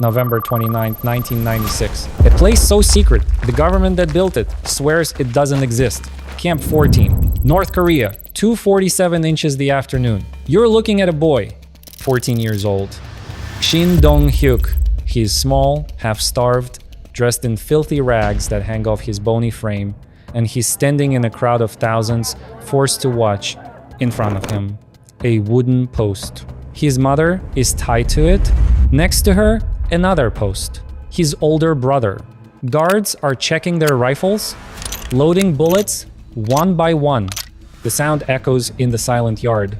November 29, 1996. A place so secret, the government that built it swears it doesn't exist. Camp 14, North Korea, 2:47 inches the afternoon. You're looking at a boy, 14 years old. Shin Dong-hyuk. He's small, half-starved, dressed in filthy rags that hang off his bony frame, and he's standing in a crowd of thousands, forced to watch, in front of him, a wooden post. His mother is tied to it. Next to her, another post. His older brother. Guards are checking their rifles, loading bullets one by one. The sound echoes in the silent yard.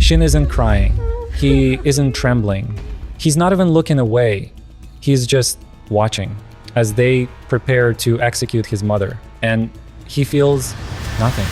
Shin isn't crying. He isn't trembling. He's not even looking away. He's just watching as they prepare to execute his mother. And he feels nothing.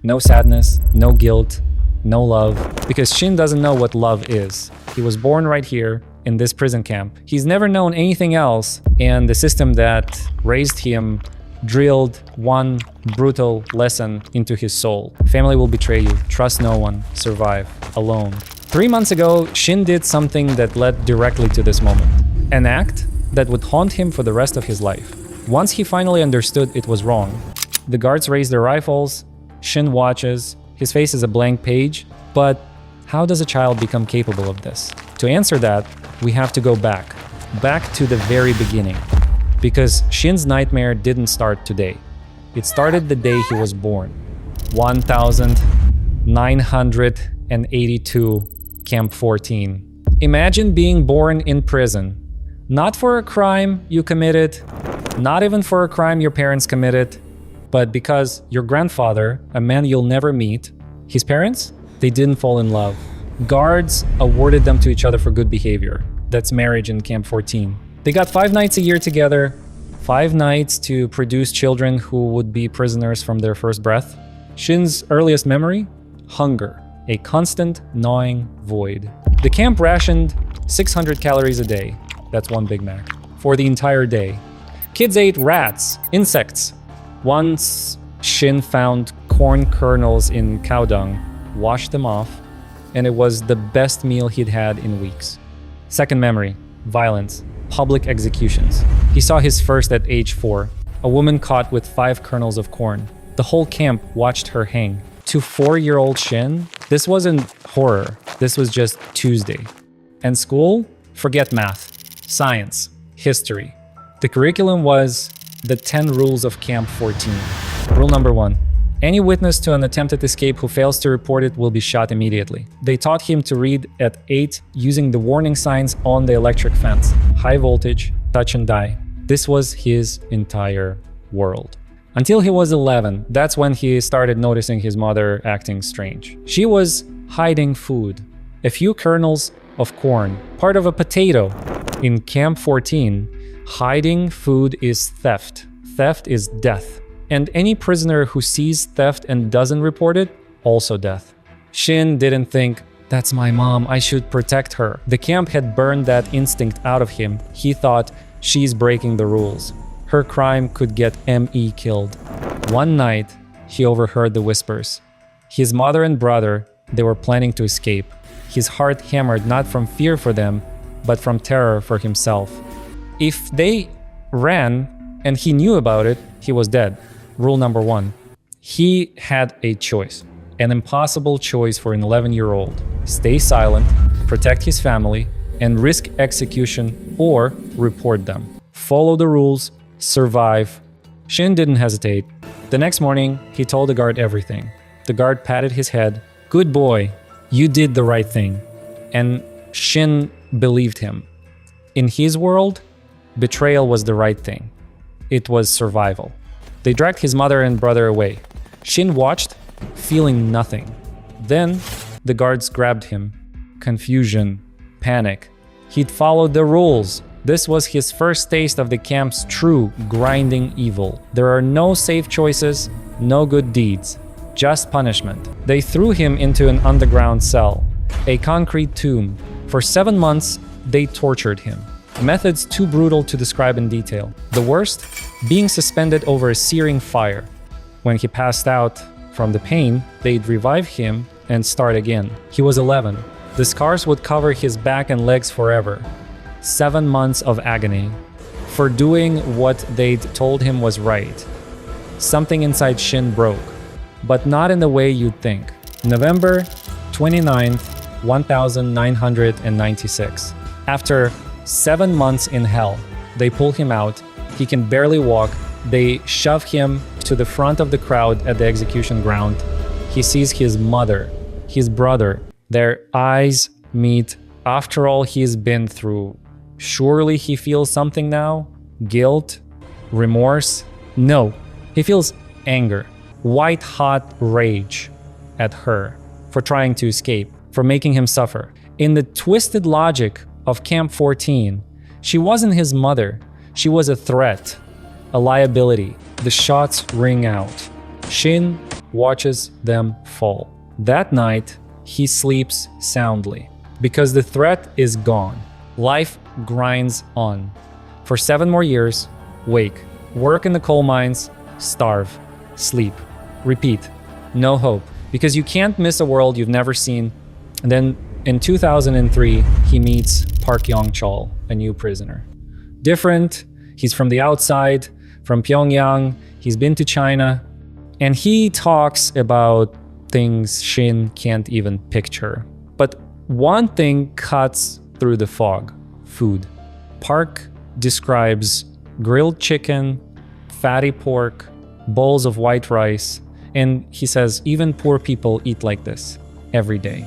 No sadness, no guilt, no love, because Shin doesn't know what love is. He was born right here in this prison camp. He's never known anything else, and the system that raised him drilled one brutal lesson into his soul. Family will betray you. Trust no one. Survive. Alone. 3 months ago, Shin did something that led directly to this moment. An act that would haunt him for the rest of his life. Once he finally understood it was wrong, the guards raise their rifles. Shin watches. His face is a blank page. But how does a child become capable of this? To answer that, we have to go back. Back to the very beginning. Because Shin's nightmare didn't start today. It started the day he was born. 1982, Camp 14. Imagine being born in prison. Not for a crime you committed, not even for a crime your parents committed, but because your grandfather, a man you'll never meet, his parents, they didn't fall in love. Guards awarded them to each other for good behavior. That's marriage in Camp 14. They got 5 nights a year together, 5 nights to produce children who would be prisoners from their first breath. Shin's earliest memory? Hunger, a constant gnawing void. The camp rationed 600 calories a day, that's 1 Big Mac, for the entire day. Kids ate rats, insects. Once Shin found corn kernels in cow dung, washed them off, and it was the best meal he'd had in weeks. Second memory, violence. Public executions. He saw his first at age 4, a woman caught with 5 kernels of corn. The whole camp watched her hang. To 4-year-old Shin, this wasn't horror, this was just Tuesday. And school? Forget math, science, history. The curriculum was the 10 rules of Camp 14. Rule number 1. Any witness to an attempted escape who fails to report it will be shot immediately. They taught him to read at 8 using the warning signs on the electric fence. High voltage, touch and die. This was his entire world. Until he was 11, that's when he started noticing his mother acting strange. She was hiding food. A few kernels of corn, part of a potato. In Camp 14, hiding food is theft. Theft is death. And any prisoner who sees theft and doesn't report it, also death. Shin didn't think, that's my mom, I should protect her. The camp had burned that instinct out of him. He thought, she's breaking the rules. Her crime could get ME killed. One night, he overheard the whispers. His mother and brother, they were planning to escape. His heart hammered not from fear for them, but from terror for himself. If they ran and he knew about it, he was dead. Rule number 1. He had a choice. An impossible choice for an 11-year-old. Stay silent, protect his family, and risk execution or report them. Follow the rules, survive. Shin didn't hesitate. The next morning, he told the guard everything. The guard patted his head. Good boy, you did the right thing. And Shin believed him. In his world, betrayal was the right thing. It was survival. They dragged his mother and brother away. Shin watched, feeling nothing. Then, the guards grabbed him. Confusion, panic. He'd followed the rules. This was his first taste of the camp's true, grinding evil. There are no safe choices, no good deeds, just punishment. They threw him into an underground cell, a concrete tomb. For 7 months, they tortured him. Methods too brutal to describe in detail. The worst? Being suspended over a searing fire. When he passed out from the pain, they'd revive him and start again. He was 11. The scars would cover his back and legs forever. 7 months of agony for doing what they'd told him was right. Something inside Shin broke, but not in the way you'd think. November 29th, 1996. After 7 months in hell, they pull him out. He can barely walk. They shove him to the front of the crowd at the execution ground. He sees his mother, his brother. Their eyes meet. After all he's been through, surely he feels something now? Guilt? Remorse? No. He feels anger, white-hot rage at her for trying to escape, for making him suffer. In the twisted logic of Camp 14, she wasn't his mother. She was a threat, a liability. The shots ring out. Shin watches them fall. That night, he sleeps soundly because the threat is gone. Life grinds on. For 7 more years, wake, work in the coal mines, starve, sleep, repeat, no hope, because you can't miss a world you've never seen. And then in 2003, he meets Park Yong-chol, a new prisoner. Different, he's from the outside, from Pyongyang, he's been to China, and he talks about things Shin can't even picture. But one thing cuts through the fog: food. Park describes grilled chicken, fatty pork, bowls of white rice, and he says even poor people eat like this every day.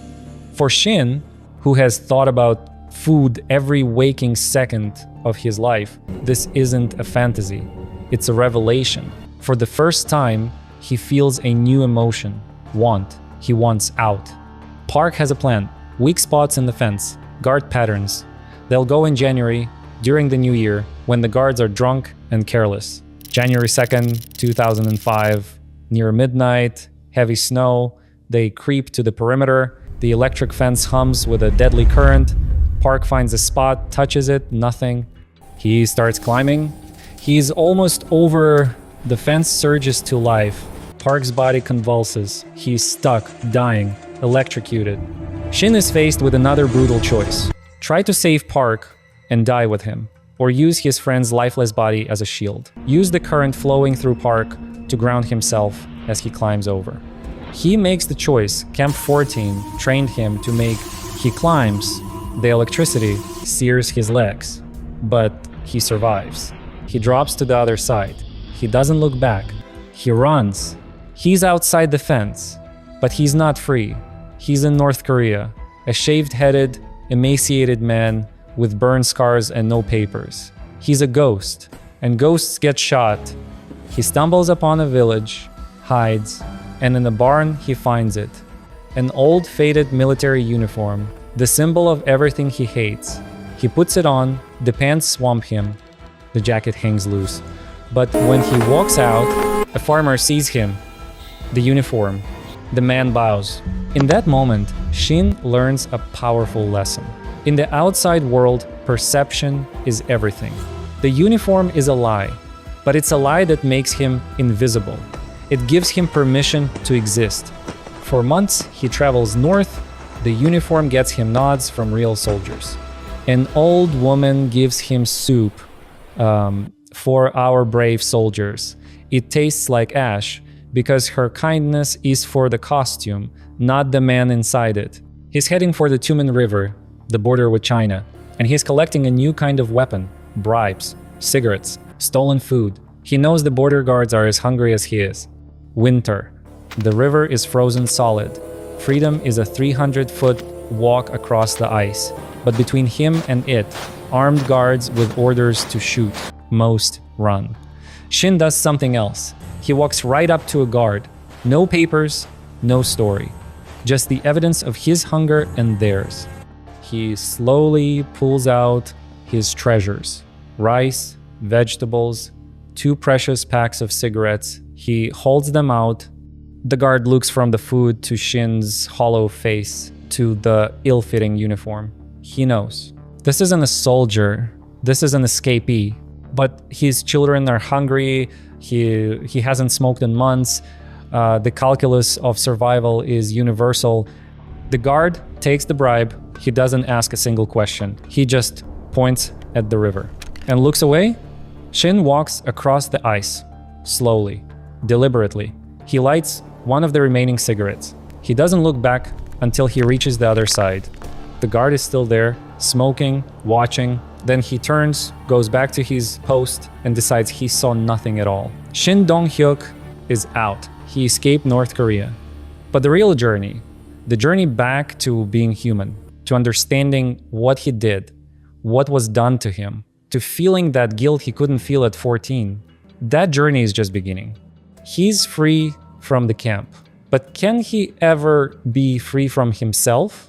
For Shin, who has thought about food every waking second of his life, this isn't a fantasy, it's a revelation. For the first time, he feels a new emotion: want. He wants out. Park has a plan: weak spots in the fence, guard patterns. They'll go in January, during the new year, when the guards are drunk and careless. January 2nd, 2005, near midnight, heavy snow, they creep to the perimeter. The electric fence hums with a deadly current. Park finds a spot, touches it, nothing. He starts climbing. He's almost over. The fence surges to life. Park's body convulses. He's stuck, dying, electrocuted. Shin is faced with another brutal choice: try to save Park and die with him, or use his friend's lifeless body as a shield. Use the current flowing through Park to ground himself as he climbs over. He makes the choice Camp 14 trained him to make. He climbs. The electricity sears his legs, but he survives. He drops to the other side. He doesn't look back. He runs. He's outside the fence, but he's not free. He's in North Korea, a shaved-headed, emaciated man with burn scars and no papers. He's a ghost, and ghosts get shot. He stumbles upon a village, hides, and in a barn he finds it. An old faded military uniform, the symbol of everything he hates. He puts it on, the pants swamp him, the jacket hangs loose. But when he walks out, a farmer sees him, the uniform. The man bows. In that moment, Shin learns a powerful lesson. In the outside world, perception is everything. The uniform is a lie, but it's a lie that makes him invisible. It gives him permission to exist. For months, he travels north. The uniform gets him nods from real soldiers. An old woman gives him soup for our brave soldiers. It tastes like ash because her kindness is for the costume, not the man inside it. He's heading for the Tumen River, the border with China, and he's collecting a new kind of weapon: bribes, cigarettes, stolen food. He knows the border guards are as hungry as he is. Winter. The river is frozen solid. Freedom is a 300-foot walk across the ice, but between him and it, armed guards with orders to shoot. Most run. Shin does something else. He walks right up to a guard. No papers, no story. Just the evidence of his hunger and theirs. He slowly pulls out his treasures: rice, vegetables, 2 precious packs of cigarettes. He holds them out. The guard looks from the food to Shin's hollow face to the ill-fitting uniform. He knows. This isn't a soldier. This is an escapee. But his children are hungry. He hasn't smoked in months. The calculus of survival is universal. The guard takes the bribe. He doesn't ask a single question. He just points at the river, and looks away. Shin walks across the ice, slowly, deliberately. He lights one of the remaining cigarettes. He doesn't look back until he reaches the other side. The guard is still there, smoking, watching. Then he turns, goes back to his post, and decides he saw nothing at all. Shin Dong-hyuk is out. He escaped North Korea. But the real journey, the journey back to being human, to understanding what he did, what was done to him, to feeling that guilt he couldn't feel at 14, that journey is just beginning. He's free from the camp. But can he ever be free from himself?